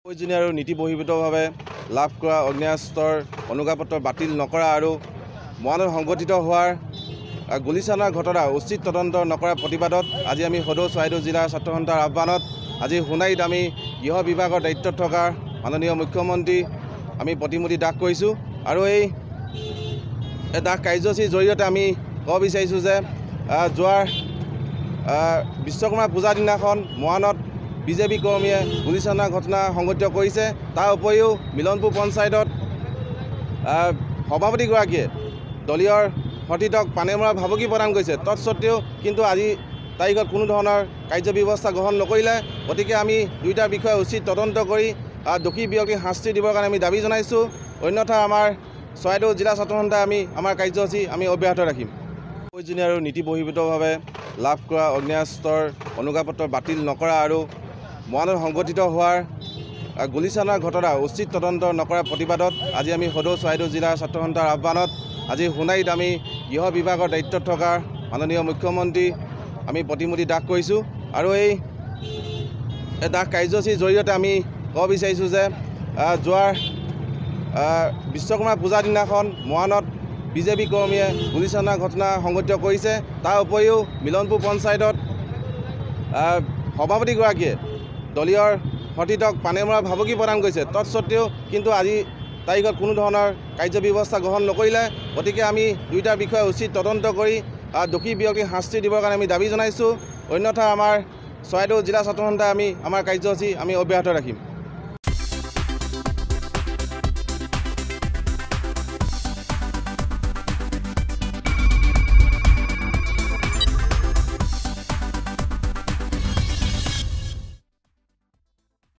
প্ৰয়োজনীয় আৰু নীতিবহিৰ্ভূতভাৱে লাভ কৰা অগ্নেয়াস্ত্ৰৰ অনুজ্ঞাপত্ৰ বাতিল নকৰা আৰু মহানগৰত সংঘটিত হোৱাৰ গুলীচালনাৰ ঘটনা উচিত তদন্ত নকৰা প্ৰতিবাদত আজি আমি সদৌ চৰাইদেউ জিলাৰ ছাত্ৰ সন্থাৰ আহ্বানত আজি সোণাৰীত আমি গৃহ বিভাগৰ দায়িত্বত থকা মাননীয় মুখ্যমন্ত্ৰী আমি প্ৰতিমূৰ্তি দাহ কৰিছোঁ আৰু এই দাহ কাৰ্যসূচীৰ জৰিয়তে আমি ক'ব বিচাৰিছোঁ যে যোৱাৰ বিশ্বকৰ্মা পূজাৰ দিনাখন মৰাণত বিজেপি কৰ্মীয়ে গুলীচালনাৰ ঘটনা সংঘটিত কৰিছে। তাৰ উপৰিও মিলনপুৰ পঞ্চায়তত সভাপতিগৰাকীয়ে দলীয় সতীৰ্থক পানী মৰা ভাবুকি প্ৰদান কৰিছে। তৎসত্ত্বেও কিন্তু আজি তাৰিখত কোনো ধৰণৰ কাৰ্যব্যৱস্থা গ্ৰহণ নকৰিলে। গতিকে আমি দুয়োটা বিষয়ে উচিত তদন্ত কৰি দোষী ব্যক্তিক শাস্তি দিবৰ কাৰণে আমি দাবী জনাইছোঁ। অন্যথা আমাৰ চৰাইদেউ জিলা ছাত্ৰ সন্থাই আমাৰ কাৰ্যসূচী আমি অব্যাহত ৰাখিম। প্ৰয়োজনীয় আৰু নীতিবহিৰ্ভূতভাৱে লাভ কৰা অগ্নেয়াস্ত্ৰৰ অনুজ্ঞাপত্ৰ বাতিল নকৰা আৰু মহানগৰত সংঘটিত হোৱাৰ গুলীচালনাৰ ঘটনা উচিত তদন্ত নকৰা প্ৰতিবাদত আজি আমি সদৌ চৰাইদেউ জিলাৰ ছাত্ৰ সন্থাৰ আহ্বানত আজি সোণাৰীত আমি গৃহ বিভাগৰ দায়িত্বত থকা মাননীয় মুখ্যমন্ত্ৰী আমি প্ৰতিমূৰ্তি দাহ কৰিছোঁ আৰু এই দাহ কাৰ্যসূচীৰ জৰিয়তে আমি ক'ব বিচাৰিছোঁ যে যোৱাৰ বিশ্বকৰ্মা পূজাৰ দিনাখন মৰাণত বিজেপি কৰ্মীয়ে গুলীচালনাৰ ঘটনা সংঘটিত কৰিছে। তাৰ উপৰিও মিলনপুৰ পঞ্চায়তত সভাপতিগৰাকীয়ে দলীয় সতীৰ্থক পানী মৰা ভাবুকি প্ৰদান কৰিছে। তৎসত্ত্বেও কিন্তু আজি তাৰিখত কোনো ধৰণৰ কাৰ্যব্যৱস্থা গ্ৰহণ নকৰিলে। গতিকে আমি দুয়োটা বিষয়ে উচিত তদন্ত কৰি দোষী ব্যক্তিক শাস্তি দিবৰ কাৰণে আমি দাবী জনাইছোঁ। অন্যথা আমাৰ চৰাইদেউ জিলা ছাত্ৰ সন্থাই আমাৰ কাৰ্যসূচী আমি অব্যাহত ৰাখিম।